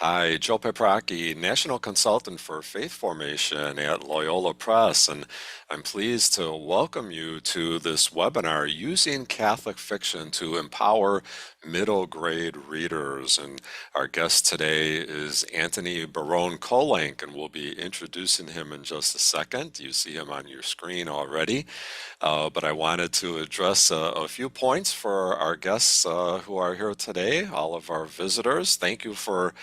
Hi, Joe Peprocki, National Consultant for Faith Formation at Loyola Press, and I'm pleased to welcome you to this webinar, Using Catholic Fiction to Empower Middle Grade Readers. And our guest today is Antony Barone Kolenc, and we'll be introducing him in just a second. You see him on your screen already. But I wanted to address a few points for our guests who are here today, all of our visitors. Thank you for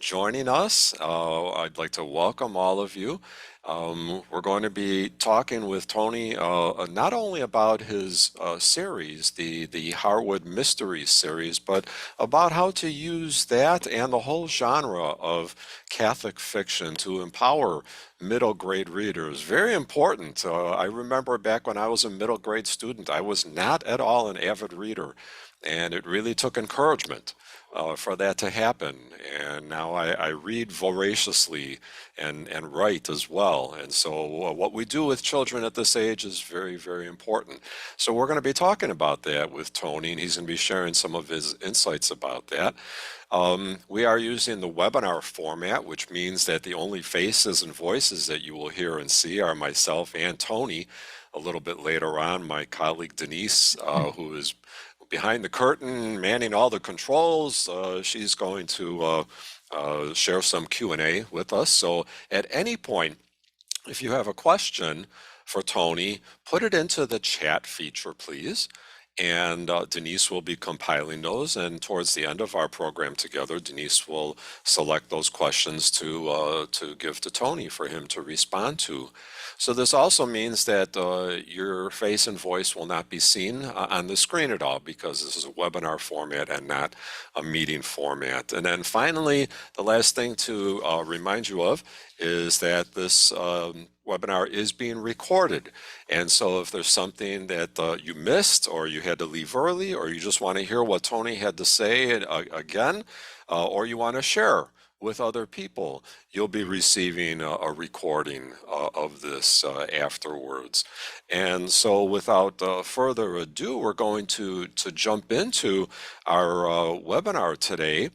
joining us. I'd like to welcome all of you. We're going to be talking with Tony not only about his series, the Harwood Mysteries series, but about how to use that and the whole genre of Catholic fiction to empower middle grade readers. Very important. I remember back when I was a middle grade student, I was not at all an avid reader, and it really took encouragement for that to happen. And now I read voraciously and write as well. And so what we do with children at this age is very, very important. So we're going to be talking about that with Tony, and he's going to be sharing some of his insights about that. We are using the webinar format, which means that the only faces and voices that you will hear and see are myself and Tony. A little bit later on, my colleague Denise, who is behind the curtain, manning all the controls. She's going to share some Q&A with us. So at any point, if you have a question for Tony, put it into the chat feature, please. And Denise will be compiling those. And towards the end of our program together, Denise will select those questions to give to Tony for him to respond to. So this also means that your face and voice will not be seen on the screen at all, because this is a webinar format and not a meeting format. And then finally, the last thing to remind you of is that this webinar is being recorded. And so if there's something that you missed, or you had to leave early, or you just want to hear what Tony had to say again, or you want to share with other people, you'll be receiving a recording of this afterwards. And so without further ado, we're going to jump into our webinar today.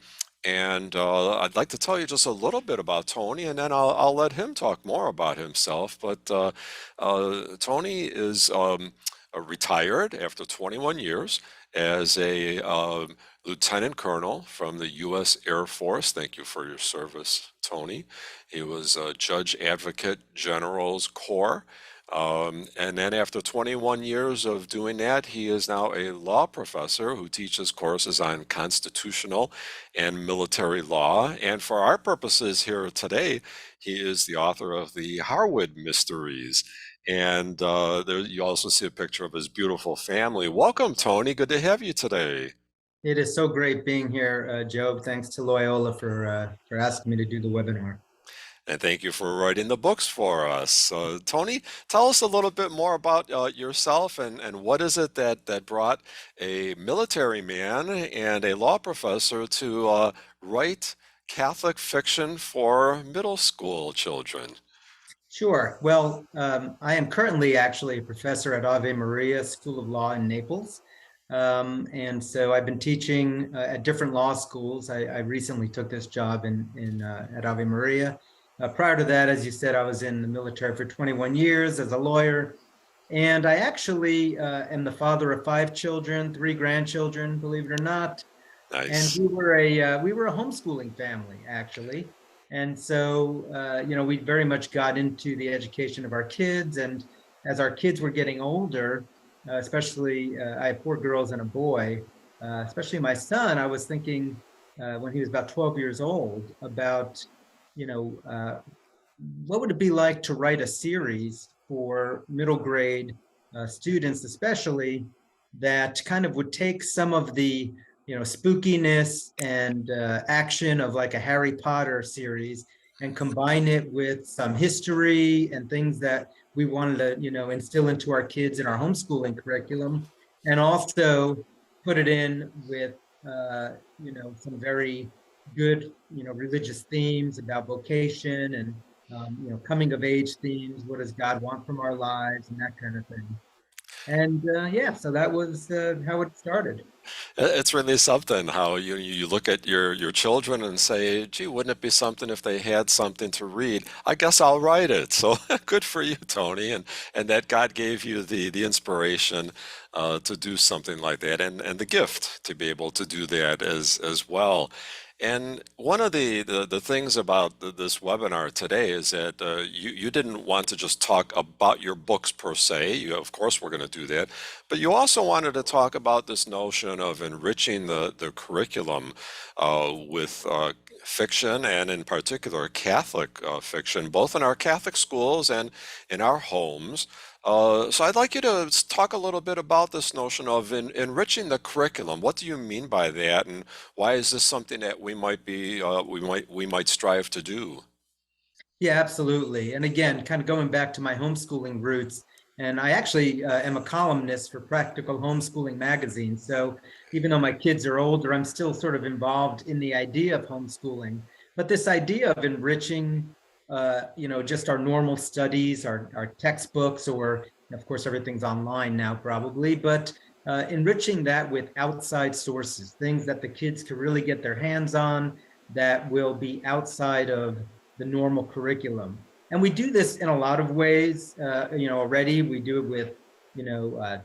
And I'd like to tell you just a little bit about Tony, and then I'll let him talk more about himself. But Tony is retired after 21 years as a lieutenant colonel from the U.S. Air Force. Thank you for your service, Tony. He was a Judge Advocate General's Corps. And then after 21 years of doing that, he is now a law professor who teaches courses on constitutional and military law. And for our purposes here today, he is the author of the Harwood Mysteries. And there you also see a picture of his beautiful family. Welcome, Tony. Good to have you today. It is so great being here, Job. Thanks to Loyola for asking me to do the webinar. And thank you for writing the books for us. Tony, tell us a little bit more about yourself, and what is it that brought a military man and a law professor to write Catholic fiction for middle school children? Sure. Well, I am currently actually a professor at Ave Maria School of Law in Naples. And so I've been teaching at different law schools. I recently took this job at Ave Maria. Prior to that, as you said, I was in the military for 21 years as a lawyer. And I actually am the father of 5 children, 3 grandchildren, believe it or not. And Nice. we were a homeschooling family, actually. And so, we very much got into the education of our kids. And as our kids were getting older, especially I have 4 girls and a boy, especially my son, I was thinking when he was about 12 years old about, you know, uh, what would it be like to write a series for middle grade students, especially that kind of would take some of the spookiness and action of like a Harry Potter series and combine it with some history and things that we wanted to instill into our kids in our homeschooling curriculum, and also put it in with some very good religious themes about vocation and coming of age themes. What does God want from our lives and that kind of thing. And yeah, so that was how it started. It's really something how you look at your children and say, gee, wouldn't it be something if they had something to read? I guess I'll write it. So good for you, Tony, and that God gave you the inspiration to do something like that, and the gift to be able to do that as well. And one of the things about this webinar today is that you didn't want to just talk about your books per se. You, of course, we're going to do that, but you also wanted to talk about this notion of enriching the curriculum with fiction, and in particular Catholic fiction, both in our Catholic schools and in our homes. So I'd like you to talk a little bit about this notion of enriching the curriculum. What do you mean by that, and why is this something that we might strive to do? Yeah, absolutely. And again, kind of going back to my homeschooling roots, and I actually am a columnist for Practical Homeschooling magazine. So even though my kids are older, I'm still sort of involved in the idea of homeschooling. But this idea of enriching, just our normal studies, our textbooks, or of course, everything's online now probably, but enriching that with outside sources, things that the kids can really get their hands on that will be outside of the normal curriculum. And we do this in a lot of ways. Already we do it with,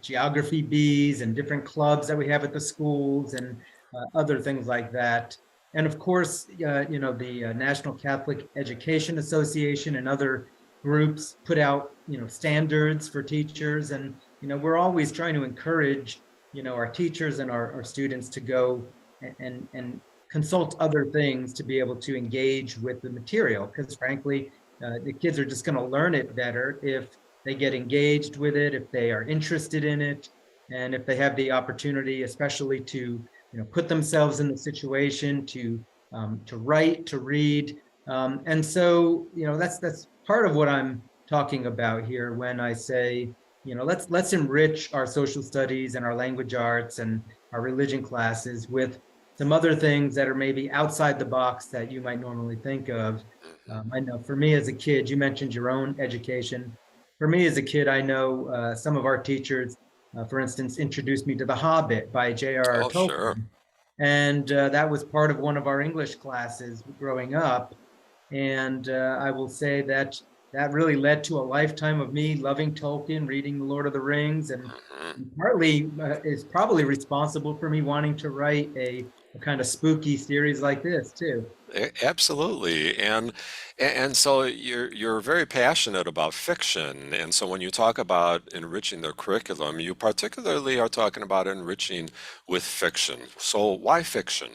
geography bees and different clubs that we have at the schools and other things like that. And of course, the National Catholic Education Association and other groups put out, standards for teachers. And, we're always trying to encourage, our teachers and our students to go and consult other things to be able to engage with the material, because frankly, the kids are just going to learn it better if they get engaged with it, if they are interested in it, and if they have the opportunity, especially to put themselves in the situation to write, to read, and so that's part of what I'm talking about here when I say let's enrich our social studies and our language arts and our religion classes with some other things that are maybe outside the box that you might normally think of. I know for me as a kid, you mentioned your own education. For me as a kid, I know some of our teachers, for instance, introduced me to The Hobbit by J.R.R. Oh, sure. Tolkien. And that was part of one of our English classes growing up. And I will say that that really led to a lifetime of me loving Tolkien, reading The Lord of the Rings, and Mhm. partly is probably responsible for me wanting to write a kind of spooky series like this too. Absolutely. And so you're very passionate about fiction. And so when you talk about enriching the curriculum, you particularly are talking about enriching with fiction. So why fiction?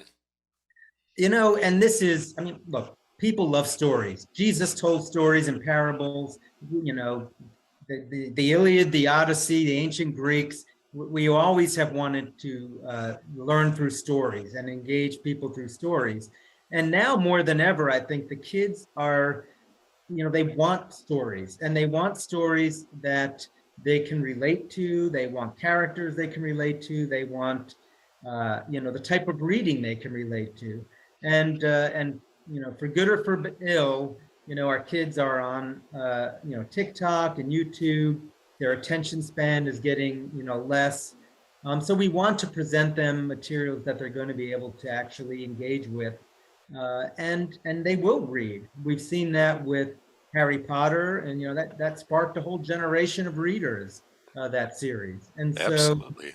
And this is, I mean, look, people love stories. Jesus told stories and parables, you know, the Iliad, the Odyssey, the ancient Greeks. We always have wanted to learn through stories and engage people through stories. And now more than ever, I think the kids are, they want stories, and they want stories that they can relate to. They want characters they can relate to. They want, the type of reading they can relate to. And for good or for ill, our kids are on, TikTok and YouTube. Their attention span is getting, less. So we want to present them materials that they're going to be able to actually engage with, and they will read. We've seen that with Harry Potter, and that sparked a whole generation of readers, that series. And so, Absolutely.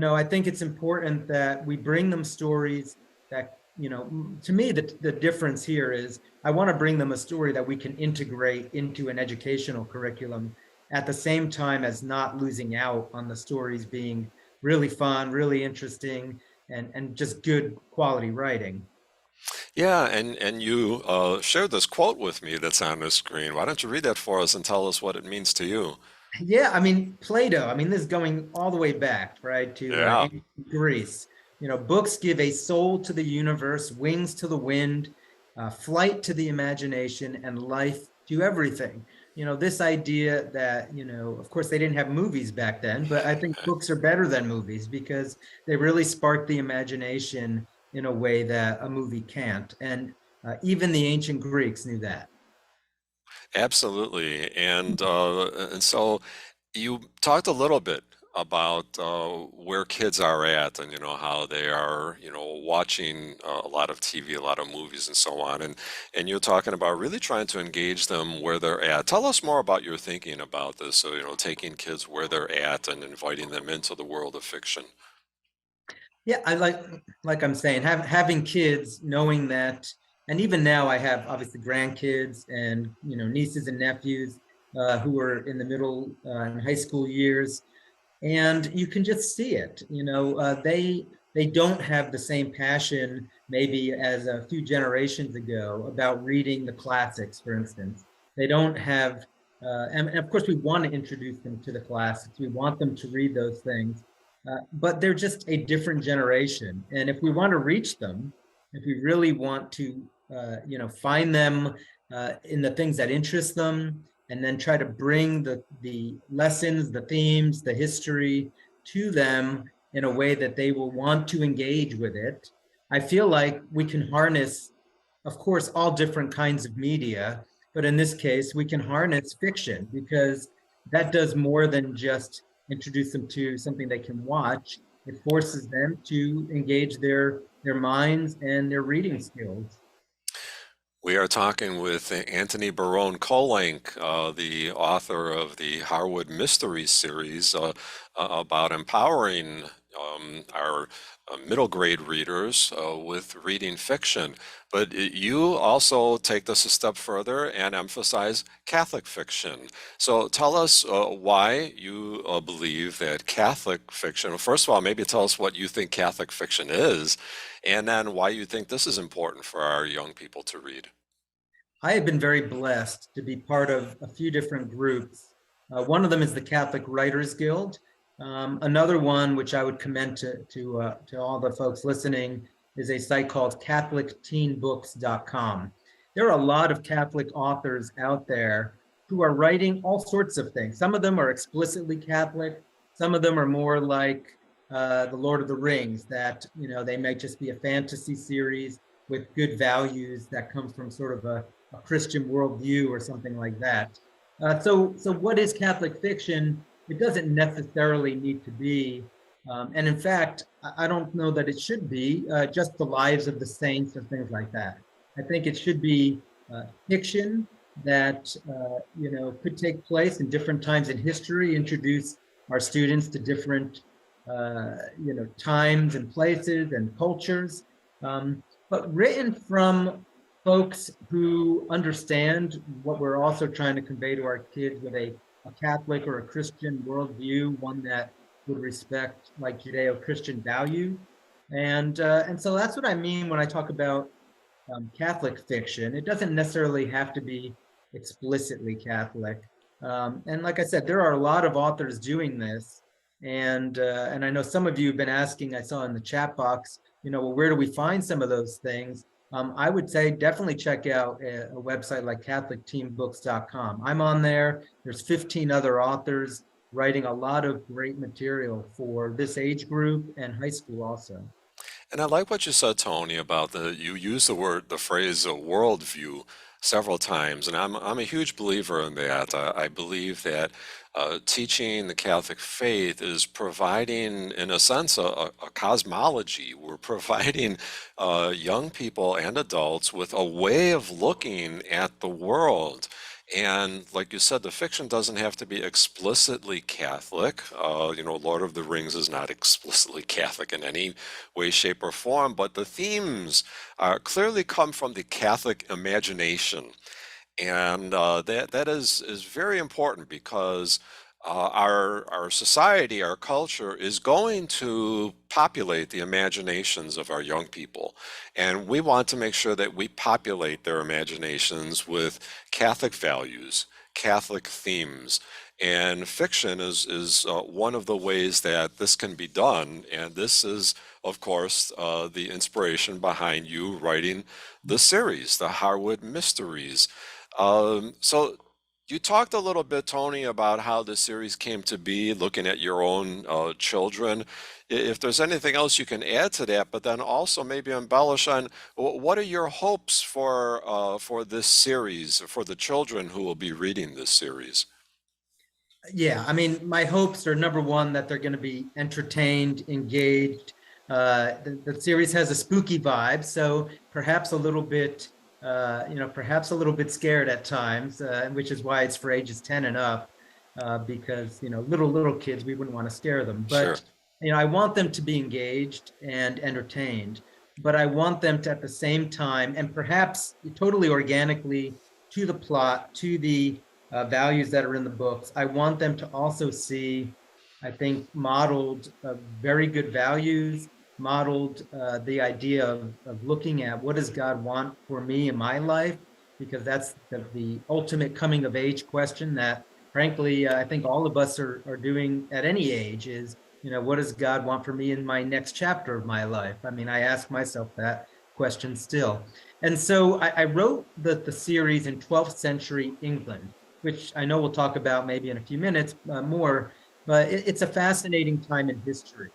I think it's important that we bring them stories that, to me, the difference here is I want to bring them a story that we can integrate into an educational curriculum at the same time as not losing out on the stories being really fun, really interesting, and just good quality writing. Yeah, and you shared this quote with me that's on the screen. Why don't you read that for us and tell us what it means to you? Yeah, I mean, Plato, I mean, this is going all the way back, right, to Yeah, ancient Greece. Books give a soul to the universe, wings to the wind, flight to the imagination, and life to everything. This idea that, of course, they didn't have movies back then, but I think books are better than movies because they really spark the imagination in a way that a movie can't. And even the ancient Greeks knew that. absolutely. And so you talked a little bit about where kids are at, and how they are watching a lot of TV, a lot of movies, and so on, and you're talking about really trying to engage them where they're at. Tell us more about your thinking about this. So taking kids where they're at and inviting them into the world of fiction. Yeah, I like I'm saying, having kids, knowing that, and even now I have obviously grandkids and nieces and nephews who are in the middle and high school years, and you can just see it. They don't have the same passion maybe as a few generations ago about reading the classics, for instance. They don't have, and of course we want to introduce them to the classics. We want them to read those things, but they're just a different generation. And if we want to reach them, if we really want to, find them in the things that interest them, and then try to bring the lessons, the themes, the history to them in a way that they will want to engage with it. I feel like we can harness, of course, all different kinds of media, but in this case, we can harness fiction because that does more than just introduce them to something they can watch. It forces them to engage their minds and their reading skills. We are talking with Antony Barone Kolenc, the author of the Harwood Mysteries series, about empowering our middle grade readers with reading fiction. But you also take this a step further and emphasize Catholic fiction. So tell us why you believe that Catholic fiction, well, first of all, maybe tell us what you think Catholic fiction is, and then why you think this is important for our young people to read. I have been very blessed to be part of a few different groups. One of them is the Catholic Writers Guild. Another one, which I would commend to all the folks listening, is a site called CatholicTeenBooks.com. There are a lot of Catholic authors out there who are writing all sorts of things. Some of them are explicitly Catholic. Some of them are more like the Lord of the Rings, that they may just be a fantasy series with good values that come from sort of a Christian worldview or something like that. So what is Catholic fiction? It doesn't necessarily need to be, and in fact, I don't know that it should be just the lives of the saints or things like that. I think it should be fiction that could take place in different times in history, introduce our students to different times and places and cultures, but written from folks who understand what we're also trying to convey to our kids with a Catholic or a Christian worldview, one that would respect like Judeo-Christian values. And so that's what I mean when I talk about Catholic fiction. It doesn't necessarily have to be explicitly Catholic. And like I said, there are a lot of authors doing this. And I know some of you have been asking, I saw in the chat box, well, where do we find some of those things? I would say definitely check out a website like CatholicTeenBooks.com. I'm on there. There's 15 other authors writing a lot of great material for this age group and high school also. And I like what you said, Tony, about you use the phrase worldview several times, and I'm a huge believer in that. I believe that teaching the Catholic faith is providing, in a sense, a cosmology. We're providing young people and adults with a way of looking at the world. And like you said, the fiction doesn't have to be explicitly Catholic. Lord of the Rings is not explicitly Catholic in any way, shape, or form, but the themes clearly come from the Catholic imagination. And that is very important because our society, our culture is going to populate the imaginations of our young people. And we want to make sure that we populate their imaginations with Catholic values, Catholic themes. And fiction is one of the ways that this can be done. And this is, of course, the inspiration behind you writing the series, the Harwood Mysteries. So you talked a little bit, Tony, about how the series came to be, looking at your own children. If there's anything else you can add to that, but then also maybe embellish on what are your hopes for this series, for the children who will be reading this series? Yeah, I mean, my hopes are number one, that they're going to be entertained, engaged. The series has a spooky vibe, so perhaps a little bit, perhaps a little bit scared at times, which is why it's for ages 10 and up, because, little kids, we wouldn't want to scare them. Sure. But, I want them to be engaged and entertained, but I want them to, at the same time, and perhaps totally organically, to the plot, to the values that are in the books. I want them to also see, I think, modeled very good values, modeled the idea of looking at what does God want for me in my life, because that's the ultimate coming of age question that, frankly, I think all of us are doing at any age is, what does God want for me in my next chapter of my life? I mean, I ask myself that question still. And so I wrote the series in 12th century England, which I know we'll talk about maybe in a few minutes more, but it's a fascinating time in history.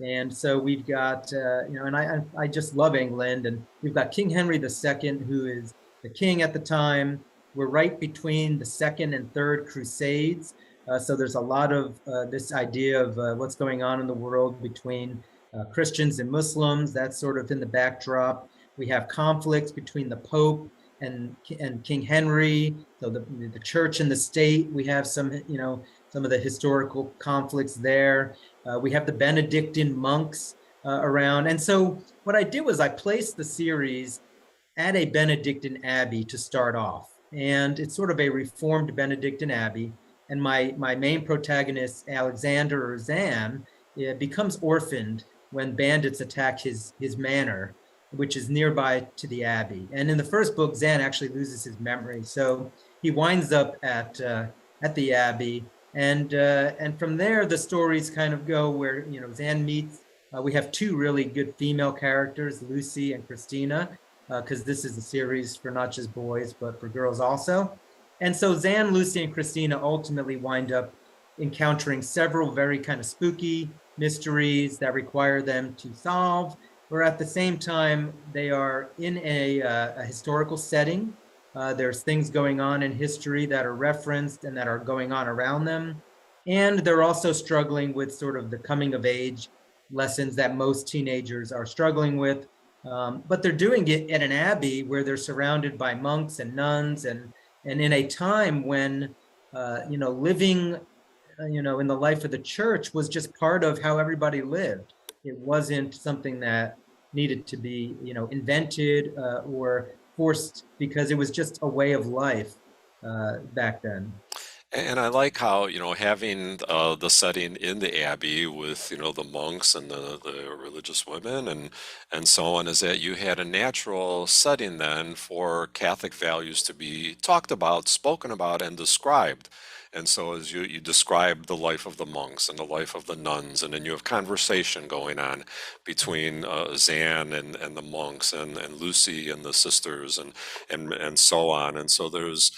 And so we've got, and I just love England, and we've got King Henry II, who is the king at the time. We're right between the Second and Third Crusades. So there's a lot of this idea of what's going on in the world between Christians and Muslims. That's sort of in the backdrop. We have conflicts between the Pope and King Henry, so the church and the state. We have some of the historical conflicts there. We have the Benedictine monks around, and so what I did was I placed the series at a Benedictine abbey to start off, and it's sort of a reformed Benedictine abbey. And my main protagonist, Alexander or Zan, becomes orphaned when bandits attack his manor, which is nearby to the abbey. And in the first book, Zan actually loses his memory, so he winds up at the abbey, and from there the stories kind of go where Zan meets. We have two really good female characters, Lucy and Christina, because this is a series for not just boys but for girls also. And so Zan, Lucy, and Christina ultimately wind up encountering several very kind of spooky mysteries that require them to solve, where at the same time they are in a historical setting. There's things going on in history that are referenced and that are going on around them. And they're also struggling with sort of the coming of age lessons that most teenagers are struggling with. But they're doing it at an abbey where they're surrounded by monks and nuns, and in a time when living in the life of the church was just part of how everybody lived. It wasn't something that needed to be invented or forced, because it was just a way of life back then. And I like how, having the setting in the abbey with, the monks and the religious women and so on, is that you had a natural setting then for Catholic values to be talked about, spoken about, and described. And so as you describe the life of the monks and the life of the nuns, and then you have conversation going on between Zan and the monks and Lucy and the sisters and so on. And so there's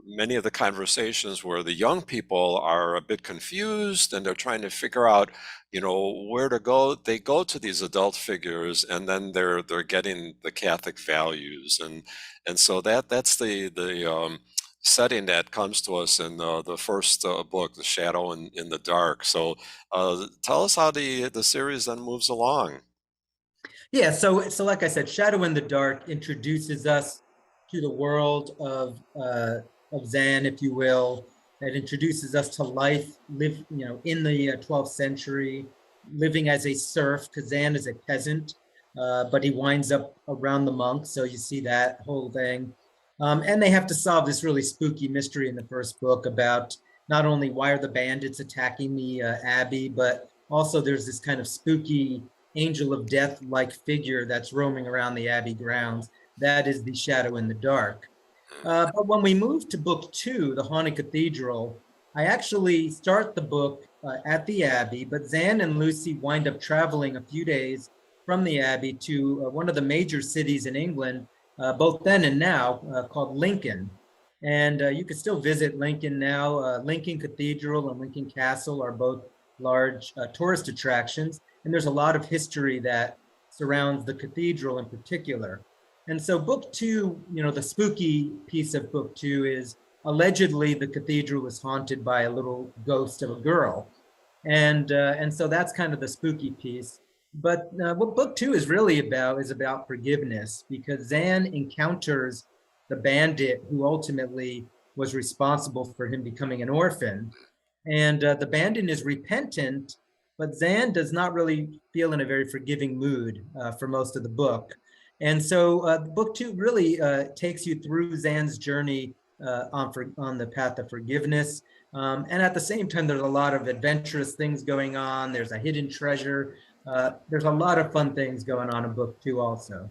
many of the conversations where the young people are a bit confused and they're trying to figure out, where to go. They go to these adult figures, and then they're getting the Catholic values, and so that's the setting that comes to us in the first book, The Shadow in the Dark. So tell us how the series then moves along. Yeah, so like I said, Shadow in the Dark introduces us to the world of Zan, if you will. That introduces us to life, in the 12th century, living as a serf, because Zan is a peasant, but he winds up around the monks. So you see that whole thing. And they have to solve this really spooky mystery in the first book about not only why are the bandits attacking the abbey, but also there's this kind of spooky angel of death like figure that's roaming around the abbey grounds. That is the Shadow in the Dark. But when we move to book two, The Haunted Cathedral, I actually start the book at the Abbey, but Zan and Lucy wind up traveling a few days from the Abbey to one of the major cities in England, both then and now, called Lincoln. And you can still visit Lincoln now. Lincoln Cathedral and Lincoln Castle are both large tourist attractions, and there's a lot of history that surrounds the cathedral in particular. And so book two, the spooky piece of book two is allegedly the cathedral was haunted by a little ghost of a girl, and so that's kind of the spooky piece. But what book two is really about is about forgiveness, because Zan encounters the bandit who ultimately was responsible for him becoming an orphan, and the bandit is repentant, but Zan does not really feel in a very forgiving mood for most of the book. And so book two really takes you through Zan's journey on the path of forgiveness. And at the same time, there's a lot of adventurous things going on. There's a hidden treasure. There's a lot of fun things going on in book two also.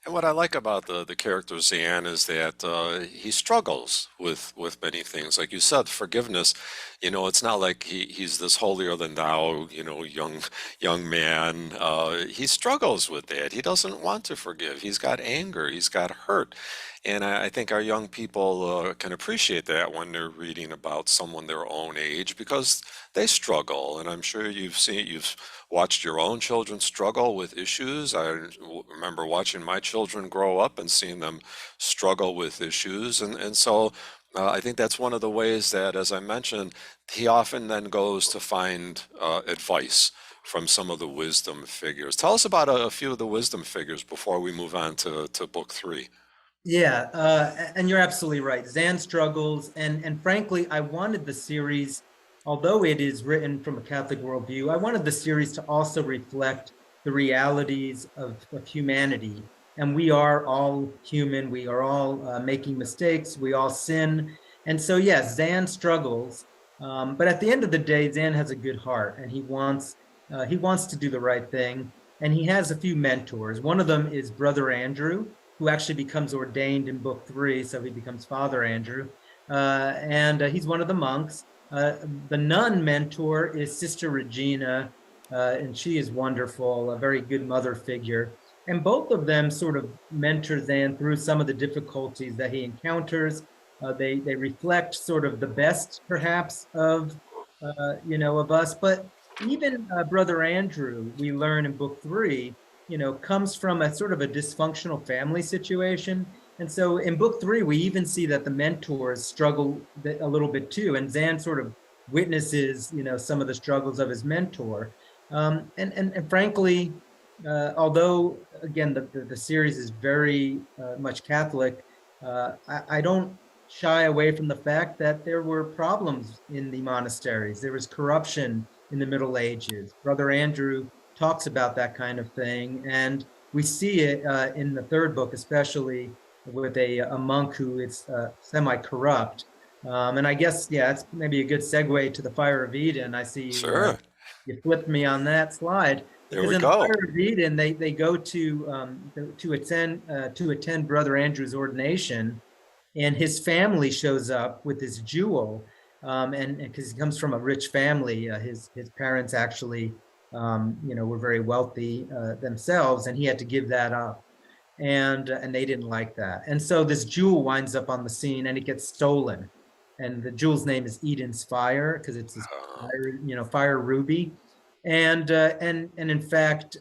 And what I like about the character Zan is that he struggles with many things. Like you said, forgiveness. It's not like he's this holier than thou, young man. He struggles with that. He doesn't want to forgive. He's got anger. He's got hurt. And I think our young people can appreciate that when they're reading about someone their own age because they struggle. And I'm sure you've watched your own children struggle with issues. Remember watching my children grow up and seeing them struggle with issues. And so I think that's one of the ways that, as I mentioned, he often then goes to find advice from some of the wisdom figures. Tell us about a few of the wisdom figures before we move on to book three. Yeah, and you're absolutely right. Zan struggles, and frankly, I wanted the series, although it is written from a Catholic worldview, I wanted the series to also reflect the realities of humanity. And we are all human. We are all making mistakes. We all sin. And so, yes, Zan struggles, but at the end of the day, Zan has a good heart, and he wants to do the right thing. And he has a few mentors. One of them is Brother Andrew, who actually becomes ordained in book three, so he becomes Father Andrew, and he's one of the monks. The nun mentor is Sister Regina, and she is wonderful, a very good mother figure. And both of them sort of mentor Zan through some of the difficulties that he encounters. They reflect sort of the best, perhaps, of us. But even Brother Andrew, we learn in book three, comes from a sort of a dysfunctional family situation. And so in book three, we even see that the mentors struggle a little bit too. And Zan sort of witnesses, some of the struggles of his mentor. And frankly, although again, the series is very much Catholic, I don't shy away from the fact that there were problems in the monasteries. There was corruption in the Middle Ages. Brother Andrew talks about that kind of thing, and we see it in the third book, especially with a monk who is semi-corrupt. And I guess, yeah, it's maybe a good segue to the Fire of Eden. I see Sure. you flipped me on that slide, There because we in the go. Fire of Eden, they go to attend Brother Andrew's ordination, and his family shows up with this jewel, and because he comes from a rich family, his parents actually, were very wealthy themselves, and he had to give that up, and they didn't like that, and so this jewel winds up on the scene, and it gets stolen, and the jewel's name is Eden's Fire because it's this Uh, fire, fire ruby, and in fact,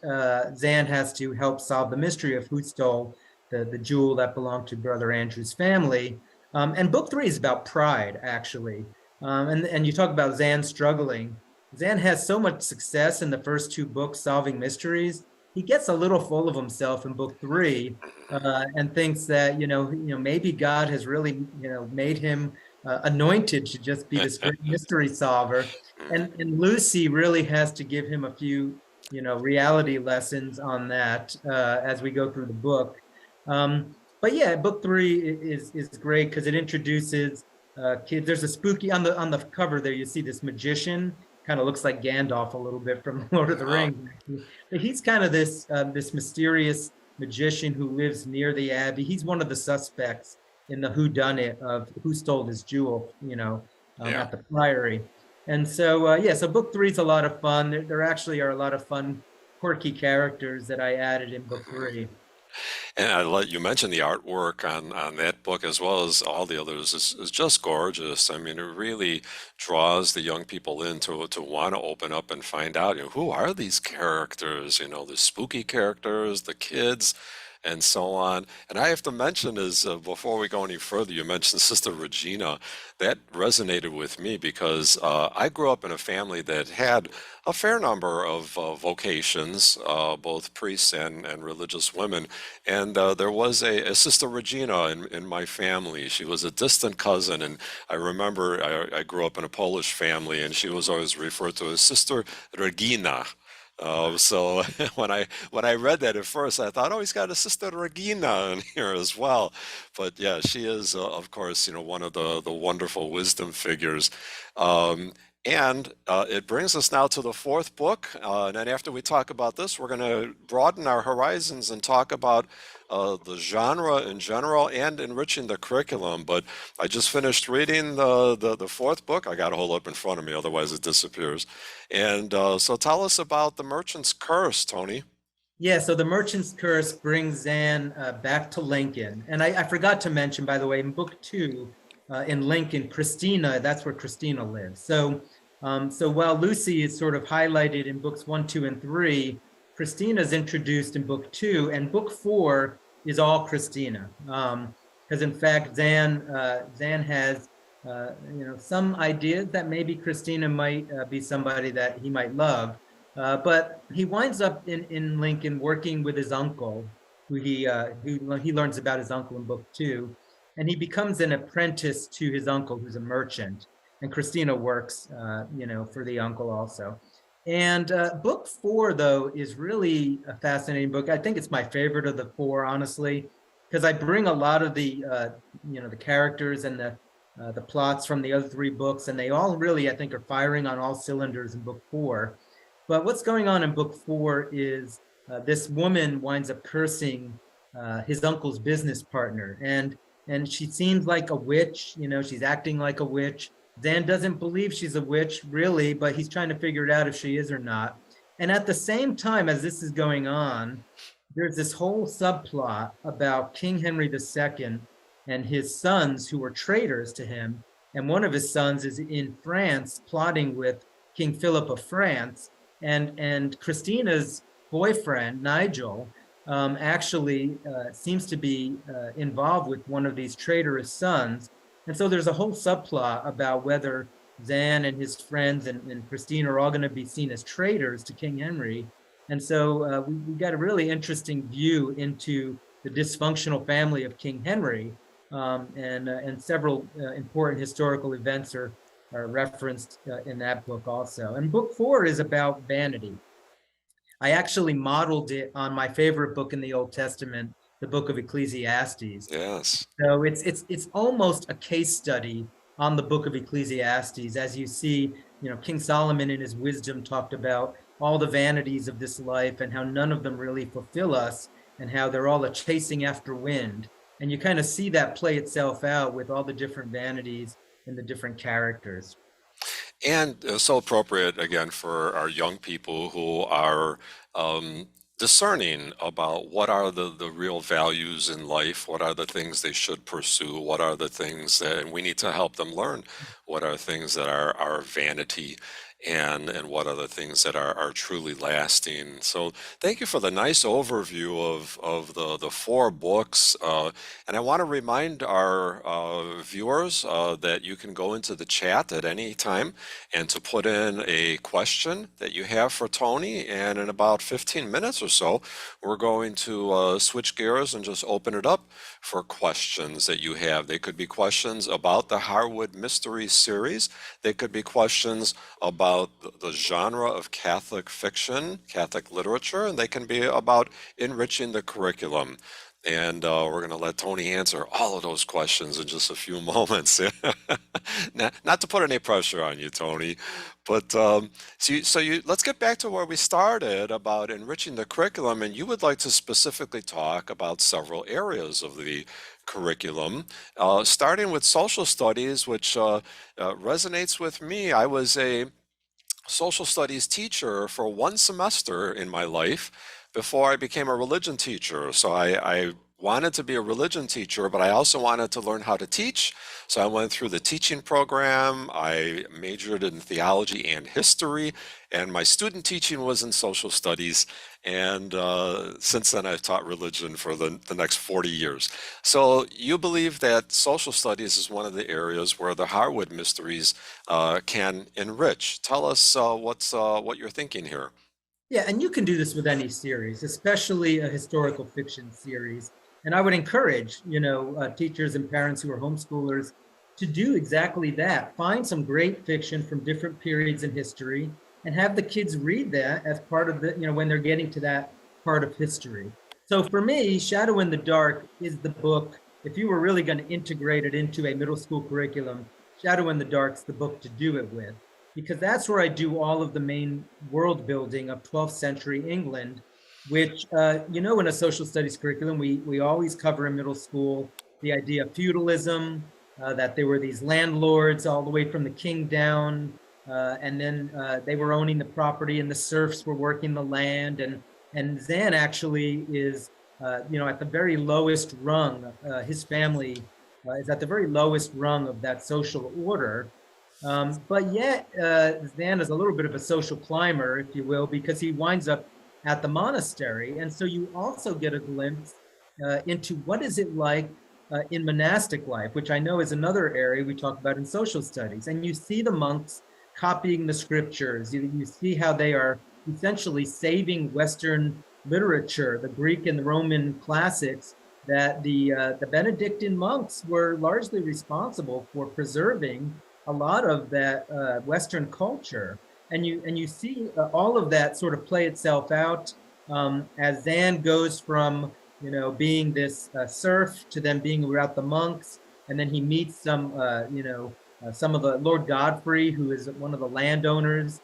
Zan has to help solve the mystery of who stole the jewel that belonged to Brother Andrew's family. And book three is about pride, actually. And you talk about Zan struggling. Zan has so much success in the first two books solving mysteries. He gets a little full of himself in book three, and thinks that maybe God has really made him anointed to just be this great mystery solver. And Lucy really has to give him a few reality lessons on that as we go through the book. But yeah, book three is great because it introduces kids. There's a spooky on the cover there. You see this magician, kind of looks like Gandalf a little bit from Lord of the uh, Rings. But he's kind of this mysterious magician who lives near the Abbey. He's one of the suspects in the whodunit of who stole his jewel, yeah. at the Priory. And so so book three is a lot of fun. There actually are a lot of fun, quirky characters that I added in book three. And I let you mention the artwork on that book as well as all the others is just gorgeous. I mean, it really draws the young people in to want to open up and find out, who are these characters, the spooky characters, the kids. and so on. And I have to mention is before we go any further, you mentioned Sister Regina. That resonated with me because I grew up in a family that had a fair number of vocations, both priests and religious women. And there was a Sister Regina in my family. She was a distant cousin, and I remember I grew up in a Polish family, and she was always referred to as Sister Regina. So when I read that at first, I thought, oh, he's got a Sister Regina in here as well. But yeah, she is, of course, one of the wonderful wisdom figures. Um, and it brings us now to the fourth book. And then after we talk about this, we're going to broaden our horizons and talk about the genre in general and enriching the curriculum. But I just finished reading the fourth book. I got to hold it up in front of me, otherwise it disappears. And so tell us about the Merchant's Curse, Tony. Yeah, so the Merchant's Curse brings Zan back to Lincoln. And I forgot to mention, by the way, in book two, in Lincoln, Christina, that's where Christina lives. So while Lucy is sort of highlighted in books one, two, and three, Christina is introduced in book two, and book four is all Christina. Because in fact, Zan has some ideas that maybe Christina might be somebody that he might love. But he winds up in Lincoln working with his uncle, who he learns about his uncle in book two, and he becomes an apprentice to his uncle, who's a merchant. And Christina works, for the uncle also. And book four, though, is really a fascinating book. I think it's my favorite of the four, honestly, because I bring a lot of the characters and the plots from the other three books, and they all really, I think, are firing on all cylinders in book four. But what's going on in book four is this woman winds up cursing his uncle's business partner, and she seems like a witch. She's acting like a witch. Zan doesn't believe she's a witch, really, but he's trying to figure it out if she is or not. And at the same time as this is going on, there's this whole subplot about King Henry II and his sons who were traitors to him. And one of his sons is in France plotting with King Philip of France. And Christina's boyfriend, Nigel, actually seems to be involved with one of these traitorous sons. And so there's a whole subplot about whether Zan and his friends and Christina are all going to be seen as traitors to King Henry. And so we got a really interesting view into the dysfunctional family of King Henry, and several important historical events are referenced in that book also. And book four is about vanity. I actually modeled it on my favorite book in the Old Testament, the book of Ecclesiastes. Yes. So it's almost a case study on the book of Ecclesiastes. As you see, King Solomon in his wisdom talked about all the vanities of this life and how none of them really fulfill us, and how they're all a chasing after wind. And you kind of see that play itself out with all the different vanities and the different characters. And so appropriate again for our young people who are discerning about what are the real values in life, what are the things they should pursue, what are the things that, and we need to help them learn what are things that are vanity and what are the things that are truly lasting. So thank you for the nice overview of the four books. And I want to remind our viewers that you can go into the chat at any time and to put in a question that you have for Tony. And in about 15 minutes or so, we're going to switch gears and just open it up for questions that you have. They could be questions about the Harwood Mysteries series. They could be questions about the genre of Catholic fiction, Catholic literature, and they can be about enriching the curriculum. And we're going to let Tony answer all of those questions in just a few moments. Not to put any pressure on you, Tony, but let's get back to where we started about enriching the curriculum. And you would like to specifically talk about several areas of the curriculum, starting with social studies, which resonates with me. I was a social studies teacher for one semester in my life before I became a religion teacher. So I wanted to be a religion teacher, but I also wanted to learn how to teach. So I went through the teaching program. I majored in theology and history, and my student teaching was in social studies. And since then, I've taught religion for the next 40 years. So you believe that social studies is one of the areas where the Harwood Mysteries can enrich. Tell us what you're thinking here. Yeah, and you can do this with any series, especially a historical fiction series. And I would encourage, teachers and parents who are homeschoolers to do exactly that. Find some great fiction from different periods in history and have the kids read that as part of when they're getting to that part of history. So for me, Shadow in the Dark is the book. If you were really going to integrate it into a middle school curriculum, Shadow in the Dark's the book to do it with, because that's where I do all of the main world building of 12th century England, which, in a social studies curriculum, we always cover in middle school the idea of feudalism, that there were these landlords all the way from the king down, and then they were owning the property and the serfs were working the land. And Zan actually is, at the very lowest rung. His family is at the very lowest rung of that social order. But yet, Zan is a little bit of a social climber, if you will, because he winds up at the monastery. And so you also get a glimpse into what is it like in monastic life, which I know is another area we talk about in social studies. And you see the monks copying the scriptures. You see how they are essentially saving Western literature, the Greek and the Roman classics, that the Benedictine monks were largely responsible for preserving a lot of that Western culture. And you see all of that sort of play itself out as Zan goes from being this serf to then being without the monks, and then he meets some of the Lord Godfrey, who is one of the landowners,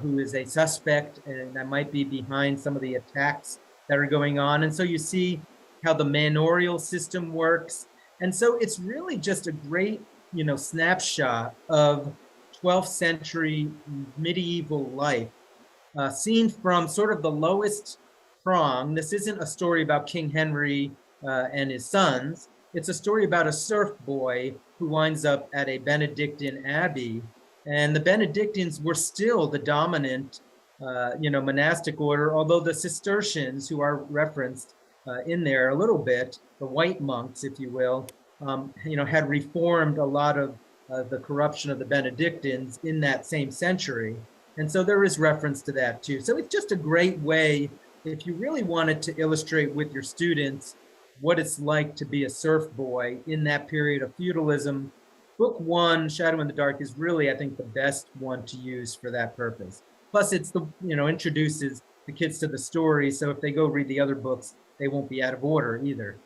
who is a suspect and that might be behind some of the attacks that are going on. And so you see how the manorial system works. And so it's really just a great, snapshot of 12th century medieval life, seen from sort of the lowest prong. This isn't a story about King Henry and his sons. It's a story about a serf boy who winds up at a Benedictine abbey. And the Benedictines were still the dominant, monastic order, although the Cistercians, who are referenced in there a little bit, the white monks, if you will, had reformed a lot of the corruption of the Benedictines in that same century. And so there is reference to that too. So it's just a great way, if you really wanted to illustrate with your students what it's like to be a serf boy in that period of feudalism. Book one, Shadow in the Dark, is really, I think, the best one to use for that purpose. Plus, it's introduces the kids to the story. So if they go read the other books, they won't be out of order either.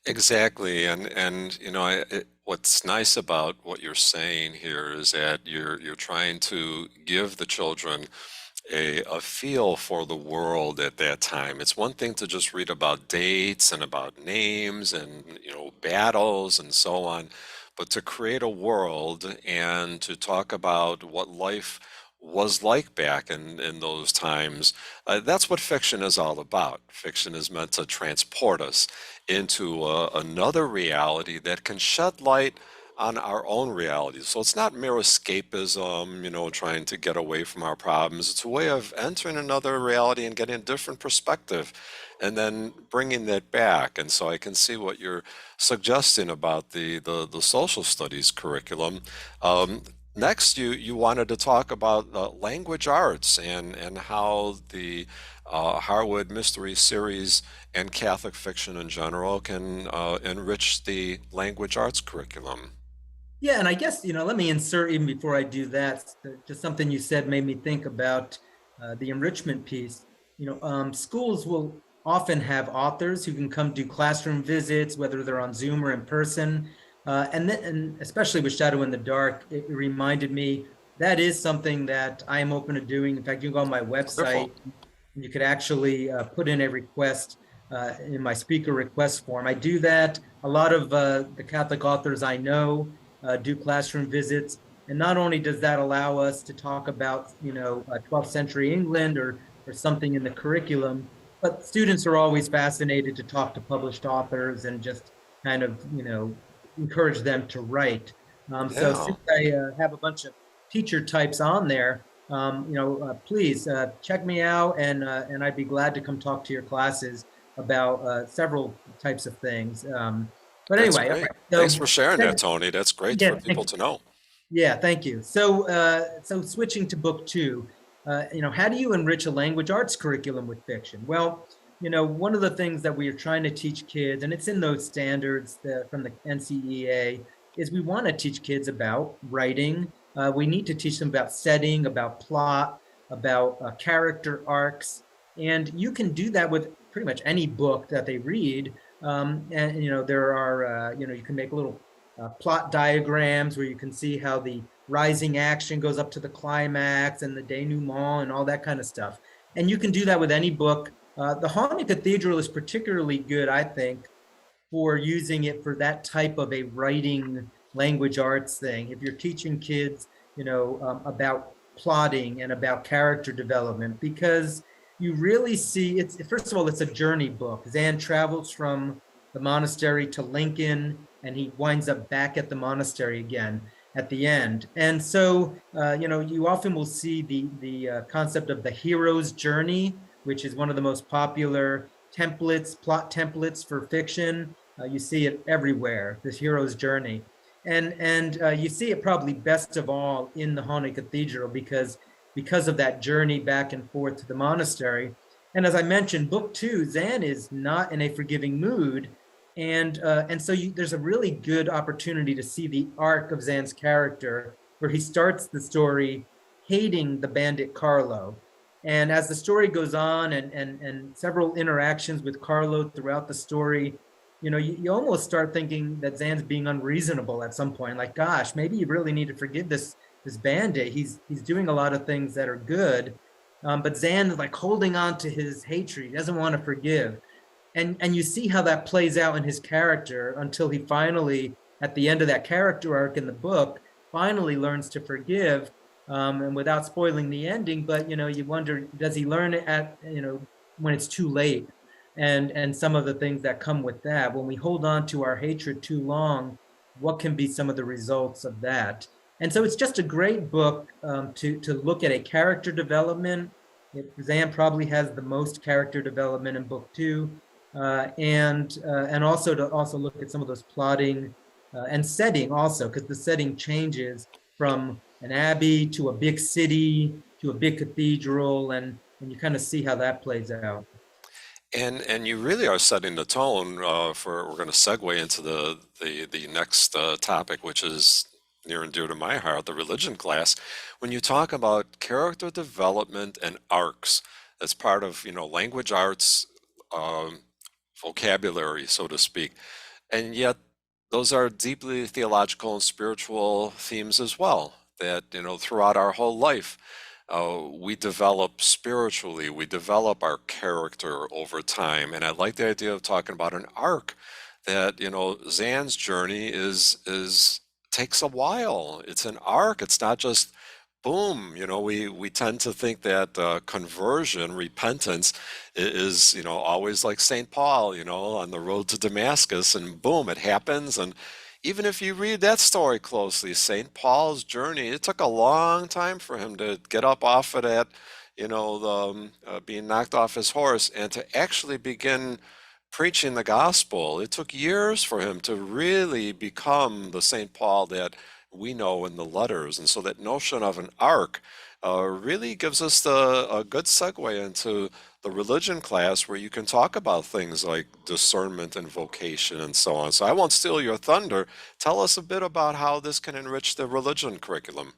Exactly, and what's nice about what you're saying here is that you're trying to give the children a feel for the world at that time. It's one thing to just read about dates and about names and battles and so on, but to create a world and to talk about what life was like back in those times, that's what fiction is all about. Fiction is meant to transport us into another reality that can shed light on our own reality. So it's not mere escapism, trying to get away from our problems. It's a way of entering another reality and getting a different perspective and then bringing that back. And so I can see what you're suggesting about the social studies curriculum. Next, you wanted to talk about language arts and how the Harwood Mystery series and Catholic fiction in general can enrich the language arts curriculum. Yeah, and I guess, let me insert even before I do that, just something you said made me think about the enrichment piece. Schools will often have authors who can come do classroom visits, whether they're on Zoom or in person. And especially with Shadow in the Dark, it reminded me that is something that I am open to doing. In fact, you can go on my Wonderful. website. You could actually put in a request in my speaker request form. I do that. A lot of the Catholic authors I know do classroom visits. And not only does that allow us to talk about, 12th century England or something in the curriculum, but students are always fascinated to talk to published authors and just kind of, encourage them to write. So Yeah, since I have a bunch of teacher types on there, please check me out, and I'd be glad to come talk to your classes about several types of things. But that's anyway, all great. right. Thanks for So sharing that, Tony. That's great for yeah, people to know. yeah, thank you. So switching to book two, how do you enrich a language arts curriculum with fiction? Well, one of the things that we are trying to teach kids, and it's in those standards from the NCEA, is we want to teach kids about writing. We need to teach them about setting, about plot, about character arcs, and you can do that with pretty much any book that they read. And there are, you can make little plot diagrams where you can see how the rising action goes up to the climax and the denouement and all that kind of stuff. And you can do that with any book. The Haunted Cathedral is particularly good, I think, for using it for that type of a writing language arts thing. If you're teaching kids, about plotting and about character development, because you really see it's, first of all, it's a journey book. Zan travels from the monastery to Lincoln, and he winds up back at the monastery again at the end. And so, you often will see the concept of the hero's journey, which is one of the most popular templates, plot templates for fiction. You see it everywhere, this hero's journey. And you see it probably best of all in the Haunted Cathedral because of that journey back and forth to the monastery. And as I mentioned, book two, Zan is not in a forgiving mood. And so there's a really good opportunity to see the arc of Zan's character, where he starts the story hating the bandit Carlo. And as the story goes on, and several interactions with Carlo throughout the story, you almost start thinking that Zan's being unreasonable at some point. Like, gosh, maybe you really need to forgive this bandit. He's doing a lot of things that are good, but Zan is like holding on to his hatred. He doesn't want to forgive, and you see how that plays out in his character until he finally, at the end of that character arc in the book, finally learns to forgive. And without spoiling the ending, but you wonder, does he learn it at when it's too late? And some of the things that come with that, when we hold on to our hatred too long, what can be some of the results of that? And so it's just a great book to look at a character development. Zan probably has the most character development in book two, and also to also look at some of those plotting and setting also, because the setting changes from an abbey to a big city to a big cathedral, and you kind of see how that plays out. And you really are setting the tone for. We're going to segue into the next topic, which is near and dear to my heart, the religion class. When you talk about character development and arcs, as part of language arts um, vocabulary, so to speak, and yet those are deeply theological and spiritual themes as well. That throughout our whole life we develop spiritually, we develop our character over time. And I like the idea of talking about an arc that, Zan's journey is takes a while. It's an arc. It's not just boom. We tend to think that conversion, repentance is, always like St. Paul, on the road to Damascus, and boom, it happens. And even if you read that story closely, St. Paul's journey, it took a long time for him to get up off of that, being knocked off his horse, and to actually begin preaching the gospel. It took years for him to really become the St. Paul that we know in the letters. And so that notion of an arc really gives us a good segue into the religion class, where you can talk about things like discernment and vocation and so on. So I won't steal your thunder. Tell us a bit about how this can enrich the religion curriculum.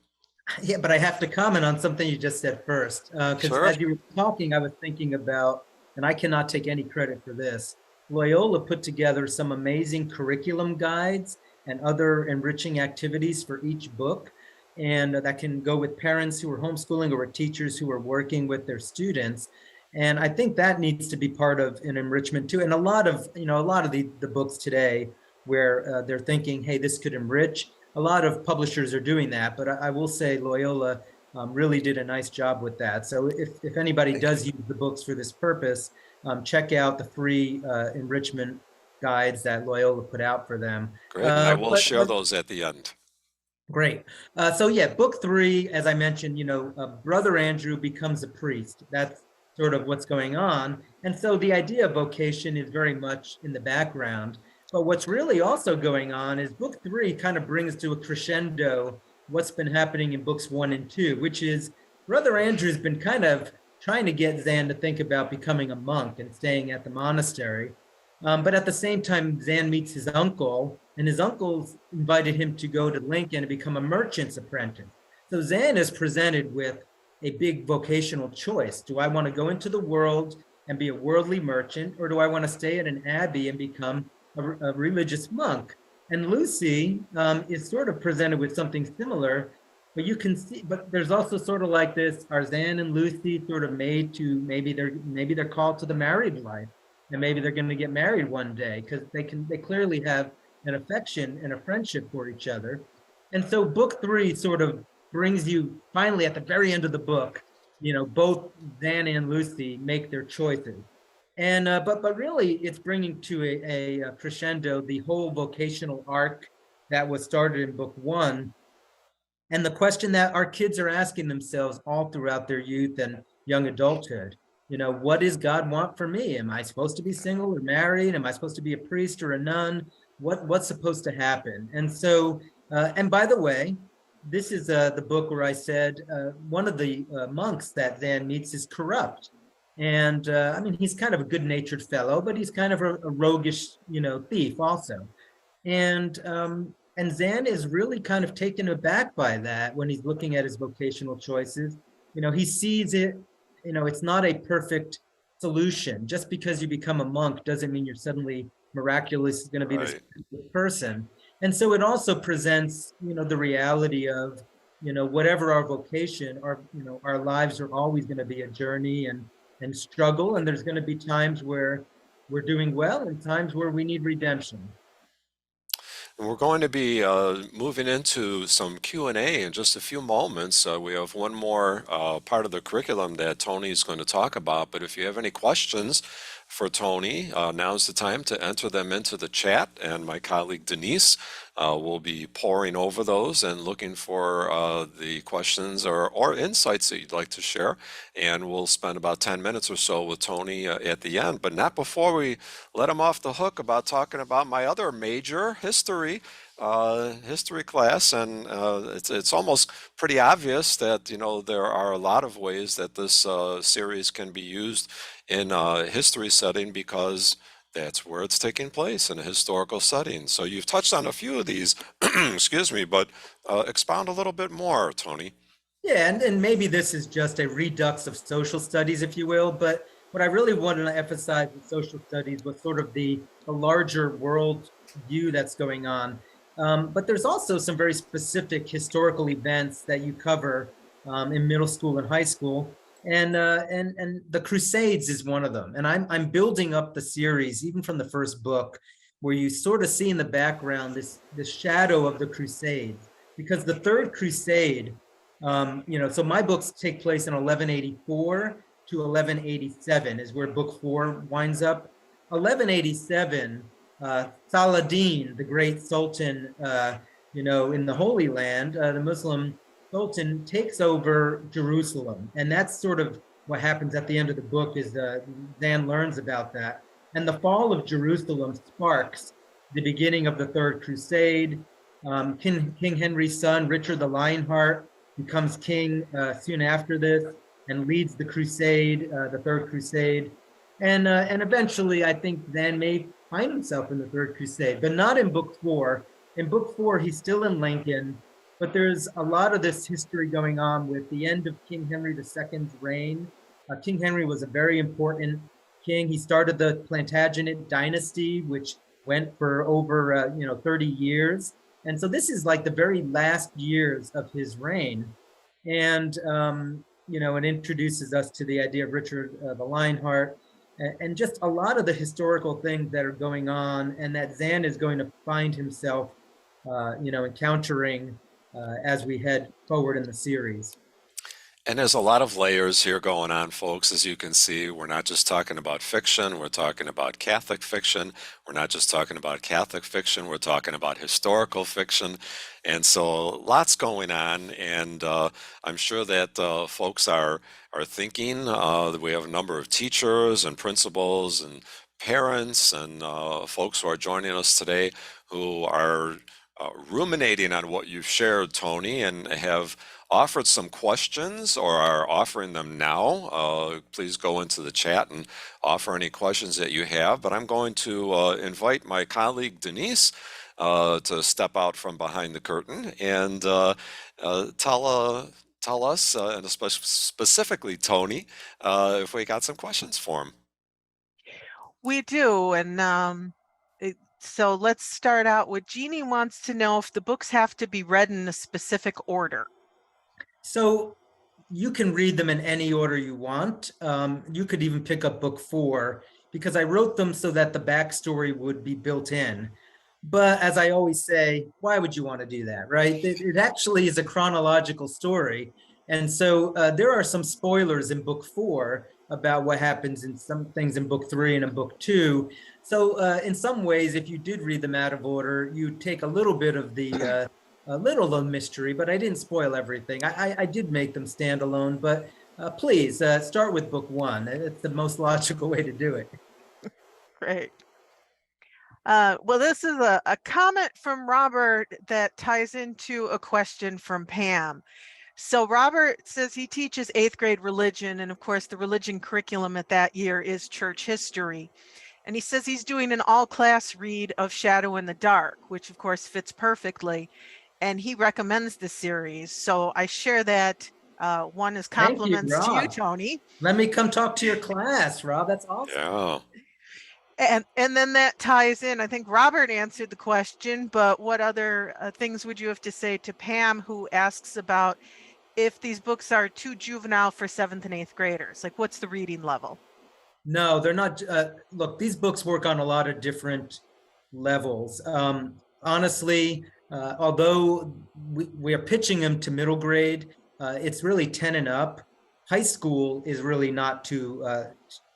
Yeah, but I have to comment on something you just said first, because Sure. as you were talking, I was thinking about, and I cannot take any credit for this. Loyola put together some amazing curriculum guides and other enriching activities for each book, and that can go with parents who are homeschooling or with teachers who are working with their students. And I think that needs to be part of an enrichment too. And a lot of the books today where they're thinking, hey, this could enrich, a lot of publishers are doing that, but I will say Loyola really did a nice job with that. So if anybody Thank you. does use the books for this purpose, check out the free enrichment guides that Loyola put out for them. Great, and I will share But those at the end. great. So yeah, book three, as I mentioned, Brother Andrew becomes a priest. That's sort of what's going on. And so the idea of vocation is very much in the background. But what's really also going on is book three kind of brings to a crescendo what's been happening in books one and two, which is Brother Andrew's been kind of trying to get Zan to think about becoming a monk and staying at the monastery. But at the same time, Zan meets his uncle, and his uncle's invited him to go to Lincoln and become a merchant's apprentice. So Zan is presented with a big vocational choice. Do I want to go into the world and be a worldly merchant, or do I want to stay at an abbey and become a religious monk? And Lucy is sort of presented with something similar, but you can see, but there's also sort of like this, are Zan and Lucy sort of made to, maybe they're called to the married life, and maybe they're going to get married one day because they clearly have an affection and a friendship for each other. And so book three sort of brings you finally at the very end of the book, both Zan and Lucy make their choices. And but really it's bringing to a crescendo the whole vocational arc that was started in book one, and the question that our kids are asking themselves all throughout their youth and young adulthood. What does God want for me? Am I supposed to be single or married? Am I supposed to be a priest or a nun? What's supposed to happen? And so, and by the way, this is the book where I said one of the monks that Zan meets is corrupt. And I mean, he's kind of a good-natured fellow, but he's kind of a roguish, thief also. And Zan is really kind of taken aback by that when he's looking at his vocational choices. He sees it, it's not a perfect solution. Just because you become a monk doesn't mean you're suddenly miraculously going to be this Right. person. And so it also presents, the reality of, whatever our vocation, our lives are always going to be a journey and struggle. And there's going to be times where we're doing well and times where we need redemption. And we're going to be moving into some Q&A in just a few moments. We have one more part of the curriculum that Tony is going to talk about, but if you have any questions for Tony, now's the time to enter them into the chat, and my colleague Denise will be poring over those and looking for the questions or insights that you'd like to share. And we'll spend about 10 minutes or so with Tony at the end, but not before we let him off the hook about talking about my other major, history class. And it's almost pretty obvious that there are a lot of ways that this series can be used in a history setting, because that's where it's taking place, in a historical setting. So you've touched on a few of these, excuse me, but expound a little bit more, Tony. Yeah, and maybe this is just a redux of social studies, if you will, but what I really wanted to emphasize in social studies was sort of the larger world view that's going on. But there's also some very specific historical events that you cover in middle school and high school. And the Crusades is one of them. And I'm building up the series, even from the first book, where you sort of see in the background this shadow of the Crusades, because the Third Crusade, so my books take place in 1184 to 1187 is where book four winds up. 1187, Saladin, the great Sultan, in the Holy Land, the Muslim Sultan takes over Jerusalem. And that's sort of what happens at the end of the book, is Zan learns about that. And the fall of Jerusalem sparks the beginning of the Third Crusade. King Henry's son, Richard the Lionheart, becomes king soon after this and leads the crusade, the Third Crusade. And eventually, I think Zan may find himself in the Third Crusade, but not in book four. In book four, he's still in Lincoln, but there's a lot of this history going on with the end of King Henry II's reign. King Henry was a very important king. He started the Plantagenet dynasty, which went for over 30 years. And so this is like the very last years of his reign. And, it introduces us to the idea of Richard the Lionheart, and just a lot of the historical things that are going on, and that Zan is going to find himself, encountering as we head forward in the series. And there's a lot of layers here going on, folks. As you can see, we're not just talking about fiction, we're talking about Catholic fiction. We're not just talking about Catholic fiction, we're talking about historical fiction. And so lots going on. And I'm sure that folks are thinking. We have a number of teachers and principals and parents and folks who are joining us today who are ruminating on what you've shared, Tony, and have offered some questions or are offering them now. Please go into the chat and offer any questions that you have. But I'm going to invite my colleague Denise to step out from behind the curtain and tell us, and specifically Tony, if we got some questions for him. We do, and so let's start out with Jeannie wants to know if the books have to be read in a specific order. So you can read them in any order you want. You could even pick up book 4 because I wrote them so that the backstory would be built in. But as I always say, why would you want to do that, right? It actually is a chronological story. And so there are some spoilers in book 4 about what happens in some things in book 3 and in book 2. So in some ways, if you did read them out of order, you take a little bit of the a little of the mystery, but I didn't spoil everything. I did make them stand alone, but please start with book 1. It's the most logical way to do it. Great. Well, this is a comment from Robert that ties into a question from Pam. So Robert says he teaches 8th grade religion, and of course the religion curriculum at that year is church history. And he says he's doing an all-class read of Shadow in the Dark, which of course fits perfectly. And he recommends the series. So I share that one as compliments to you, Tony. Let me come talk to your class, Rob. That's awesome. Yeah. And then that ties in. I think Robert answered the question, but what other things would you have to say to Pam, who asks about if these books are too juvenile for 7th and 8th graders? Like, what's the reading level? No, they're not. Look, these books work on a lot of different levels. Honestly, although we are pitching them to middle grade, it's really 10 and up. High school is really not too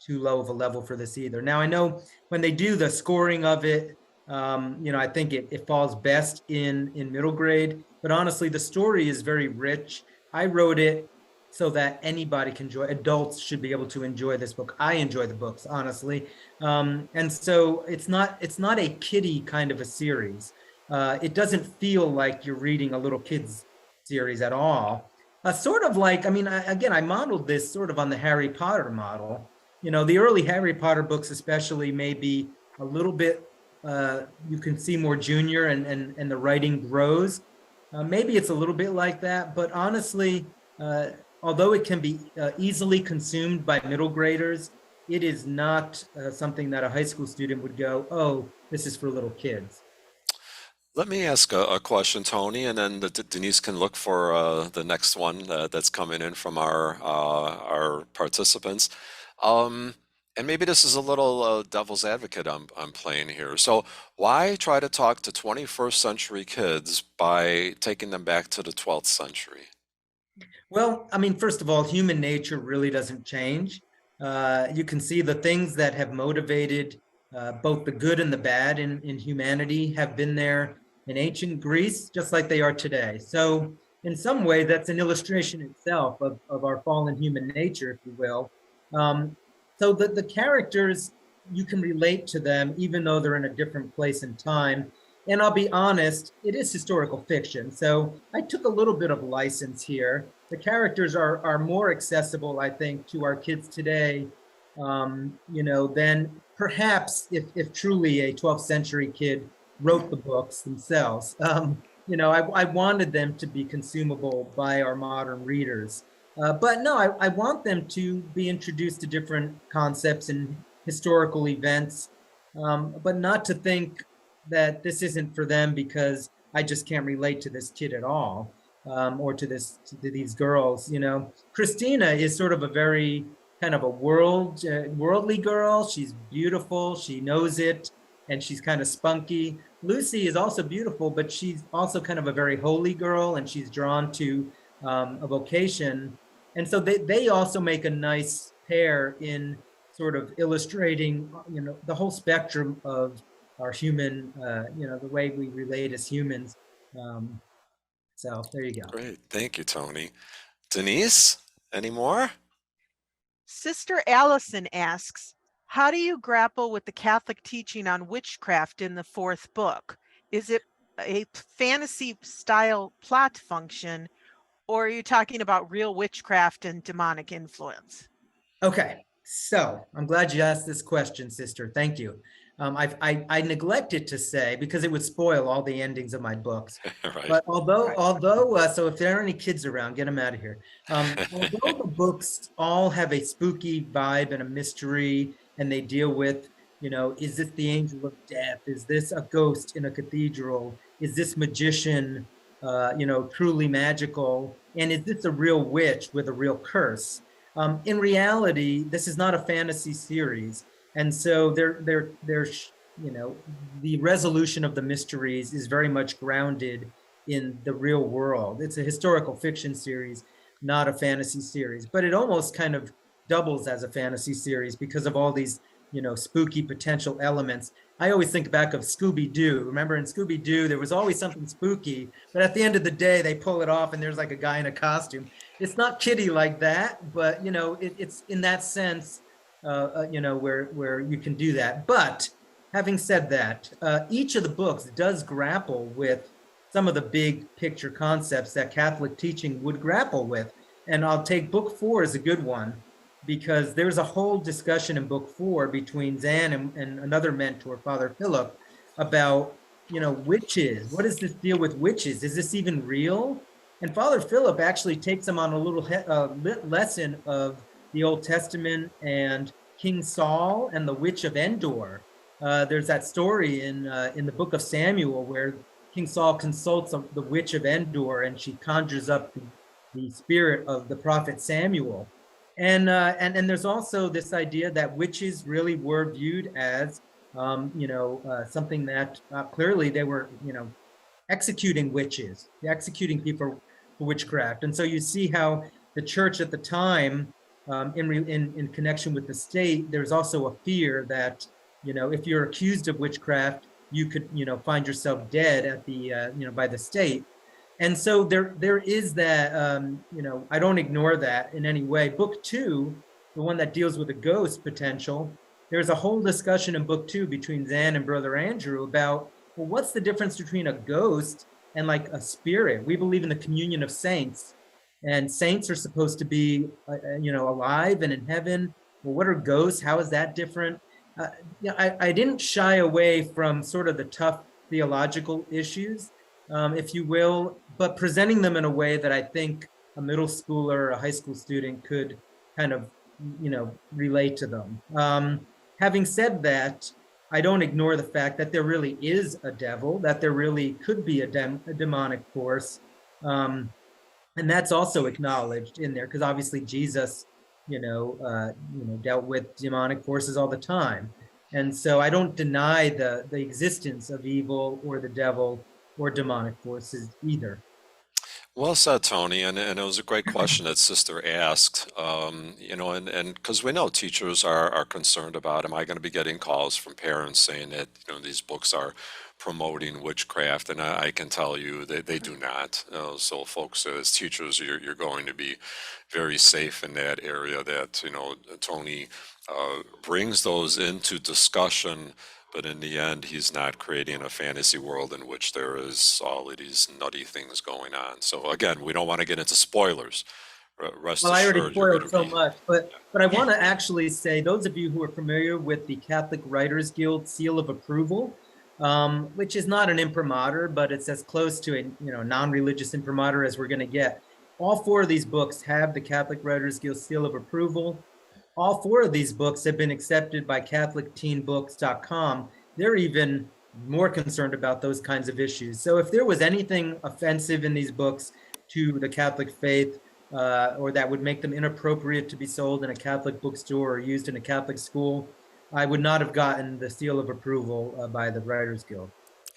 low of a level for this either. Now, I know when they do the scoring of it, I think it falls best in middle grade. But honestly, the story is very rich. I wrote it so that anybody can enjoy. Adults should be able to enjoy this book. I enjoy the books, honestly, and so it's not a kiddie kind of a series. It doesn't feel like you're reading a little kids series at all. Sort of like, I modeled this sort of on the Harry Potter model. The early Harry Potter books, especially, may be a little bit. You can see more junior, and the writing grows. Maybe it's a little bit like that, but honestly. Although it can be easily consumed by middle graders, it is not something that a high school student would go, oh, this is for little kids. Let me ask a question, Tony, and then Denise can look for the next one that's coming in from our participants. And maybe this is a little devil's advocate I'm playing here. So why try to talk to 21st century kids by taking them back to the 12th century? Well, first of all, human nature really doesn't change. You can see the things that have motivated both the good and the bad in humanity have been there in ancient Greece, just like they are today. So in some way, that's an illustration itself of our fallen human nature, if you will. So the characters, you can relate to them, even though they're in a different place and time. And I'll be honest, it is historical fiction. So I took a little bit of license here. The characters are more accessible, I think, to our kids today, than perhaps if truly a 12th century kid wrote the books themselves. I wanted them to be consumable by our modern readers. But no, I want them to be introduced to different concepts and historical events, but not to think that this isn't for them because I just can't relate to this kid at all, or to these girls. Christina is sort of a very kind of a worldly girl. She's beautiful, she knows it, and she's kind of spunky. Lucy is also beautiful, but she's also kind of a very holy girl, and she's drawn to a vocation. And so they also make a nice pair in sort of illustrating, the whole spectrum of our human, the way we relate as humans. Um, so there you go. Great. Thank you, Tony. Denise, any more? Sister Allison asks, how do you grapple with the Catholic teaching on witchcraft in the fourth book? Is it a fantasy style plot function, or are you talking about real witchcraft and demonic influence? Okay, so I'm glad you asked this question, sister. Thank you. I neglected to say, because it would spoil all the endings of my books. Right. But although, so if there are any kids around, get them out of here. Although the books all have a spooky vibe and a mystery, and they deal with, is this the angel of death? Is this a ghost in a cathedral? Is this magician, truly magical? And is this a real witch with a real curse? In reality, this is not a fantasy series, and so the resolution of the mysteries is very much grounded in the real world. It's a historical fiction series, not a fantasy series, but it almost kind of doubles as a fantasy series because of all these, spooky potential elements. I always think back of Scooby-Doo. Remember in Scooby-Doo, there was always something spooky, but at the end of the day, they pull it off and there's like a guy in a costume. It's not kiddie like that, but it's in that sense, where you can do that. But having said that, each of the books does grapple with some of the big picture concepts that Catholic teaching would grapple with. And I'll take book 4 as a good one, because there's a whole discussion in book 4 between Zan and another mentor, Father Philip, about, witches. What is this deal with witches? Is this even real? And Father Philip actually takes them on a little lesson of the Old Testament and King Saul and the witch of Endor. There's that story in the book of Samuel where King Saul consults the witch of Endor, and she conjures up the spirit of the prophet Samuel. And there's also this idea that witches really were viewed as, something that clearly they were, executing witches, executing people for witchcraft. And so you see how the church at the time, in connection with the state, there's also a fear that, if you're accused of witchcraft, you could, find yourself dead at the, by the state. And so there is that, I don't ignore that in any way. Book 2, the one that deals with the ghost potential, there's a whole discussion in book 2 between Zan and Brother Andrew about, well, what's the difference between a ghost and like a spirit? We believe in the communion of saints, and saints are supposed to be, alive and in heaven. Well, what are ghosts? How is that different? I didn't shy away from sort of the tough theological issues, if you will, but presenting them in a way that I think a middle schooler or a high school student could kind of, relate to them. Having said that, I don't ignore the fact that there really is a devil, that there really could be a demonic force. And that's also acknowledged in there, because obviously Jesus, dealt with demonic forces all the time. And so I don't deny the existence of evil or the devil or demonic forces either. Well said, Tony, and it was a great question that Sister asked. And because we know teachers are concerned about, am I going to be getting calls from parents saying that these books are promoting witchcraft? And I can tell you they do not. So, folks, as teachers, you're going to be very safe in that area. That Tony brings those into discussion. But in the end, he's not creating a fantasy world in which there is all of these nutty things going on. So again, we don't want to get into spoilers. Rest Well, I already assured, you're going spoiled to so be. much, but I want to actually say, those of you who are familiar with the Catholic Writers Guild seal of approval, which is not an imprimatur, but it's as close to a non-religious imprimatur as we're going to get. All 4 of these books have the Catholic Writers Guild seal of approval. All 4 of these books have been accepted by CatholicTeenBooks.com. They're even more concerned about those kinds of issues. So if there was anything offensive in these books to the Catholic faith, or that would make them inappropriate to be sold in a Catholic bookstore or used in a Catholic school, I would not have gotten the seal of approval by the Writers Guild.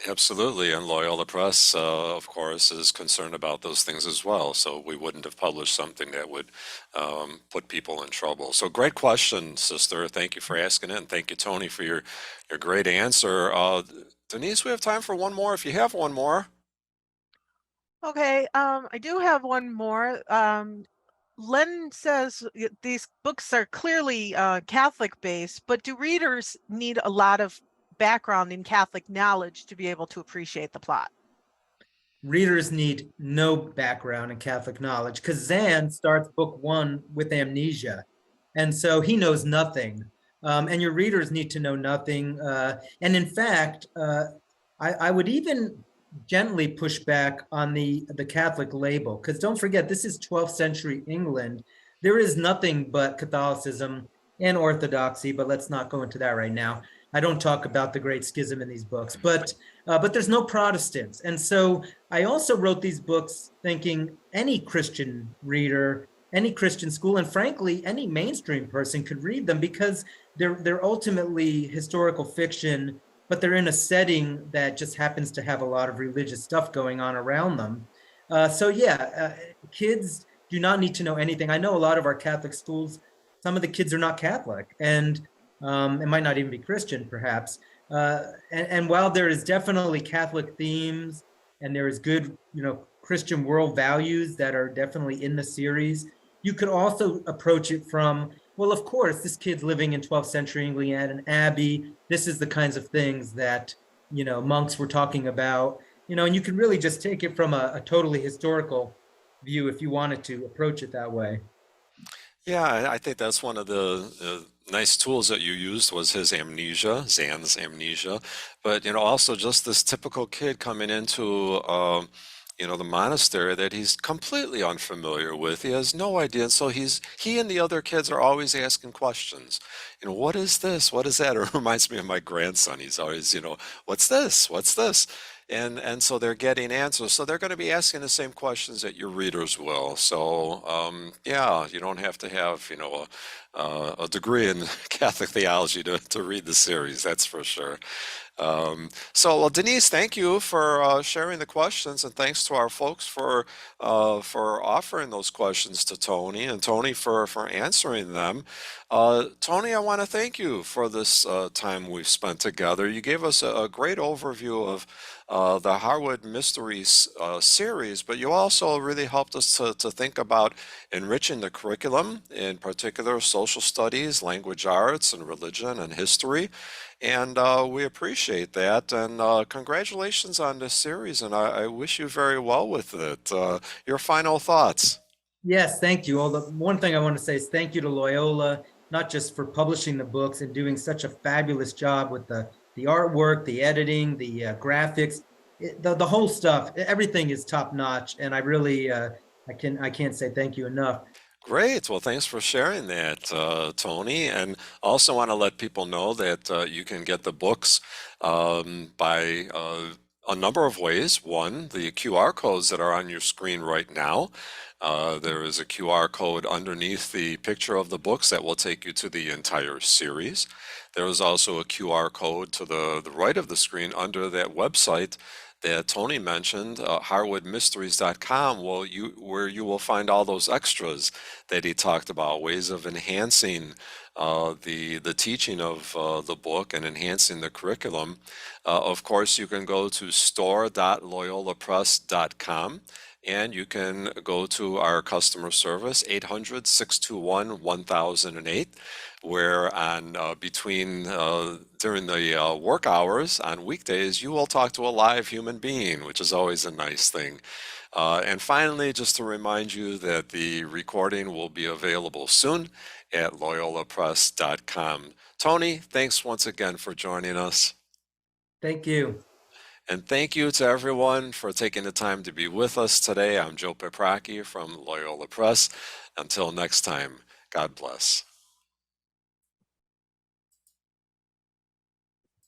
Absolutely, and Loyola Press, of course, is concerned about those things as well. So we wouldn't have published something that would put people in trouble. So great question, sister. Thank you for asking it, and thank you, Tony, for your great answer. Denise, we have time for one more. If you have one more. Okay, I do have one more. Len says these books are clearly Catholic based, but do readers need a lot of background in Catholic knowledge to be able to appreciate the plot? Readers need no background in Catholic knowledge because Zan starts book one with amnesia. And so he knows nothing. And your readers need to know nothing. And in fact, I would even gently push back on the Catholic label because don't forget, this is 12th century England. There is nothing but Catholicism and Orthodoxy, but let's not go into that right now. I don't talk about the Great Schism in these books, but there's no Protestants. And so I also wrote these books thinking any Christian reader, any Christian school, and frankly, any mainstream person could read them because they're ultimately historical fiction, but they're in a setting that just happens to have a lot of religious stuff going on around them. Kids do not need to know anything. I know a lot of our Catholic schools, some of the kids are not Catholic, and it might not even be Christian, perhaps. And while there is definitely Catholic themes and there is good, Christian world values that are definitely in the series, you could also approach it from, well, of course, this kid's living in 12th century England at an abbey. This is the kinds of things that, monks were talking about, and you can really just take it from a totally historical view if you wanted to approach it that way. Yeah, I think that's one of the nice tools that you used was his amnesia, Zan's amnesia, but also just this typical kid coming into the monastery that he's completely unfamiliar with. He has no idea, and so he and the other kids are always asking questions. What is this? What is that? It reminds me of my grandson. He's always, what's this? What's this? And so they're getting answers. So they're going to be asking the same questions that your readers will. So yeah, you don't have to have a degree in Catholic theology to read the series. That's for sure. Well, Denise, thank you for sharing the questions, and thanks to our folks for offering those questions to Tony, and Tony for answering them. Tony, I want to thank you for this time we've spent together. You gave us a great overview of the Harwood Mysteries series, but you also really helped us to think about enriching the curriculum, in particular social studies, language arts, and religion and history. And we appreciate that. And congratulations on this series. And I wish you very well with it. Your final thoughts. Yes, thank you. Well, the one thing I want to say is thank you to Loyola, not just for publishing the books and doing such a fabulous job with the artwork, the editing, the graphics, the whole stuff. Everything is top notch, and I really I can't say thank you enough. Great. Well, thanks for sharing that, Tony. And also want to let people know that you can get the books by a number of ways. One, the QR codes that are on your screen right now. There is a QR code underneath the picture of the books that will take you to the entire series. There is also a QR code to the right of the screen under that website that Tony mentioned, harwoodmysteries.com, where you will find all those extras that he talked about, ways of enhancing the teaching of the book and enhancing the curriculum. Of course, you can go to store.loyolapress.com, and you can go to our customer service, 800-621-1008, where during the work hours on weekdays, you will talk to a live human being, which is always a nice thing. And finally, just to remind you that the recording will be available soon at loyolapress.com. Tony, thanks once again for joining us. Thank you. And thank you to everyone for taking the time to be with us today. I'm Joe Pepraki from Loyola Press. Until next time, God bless.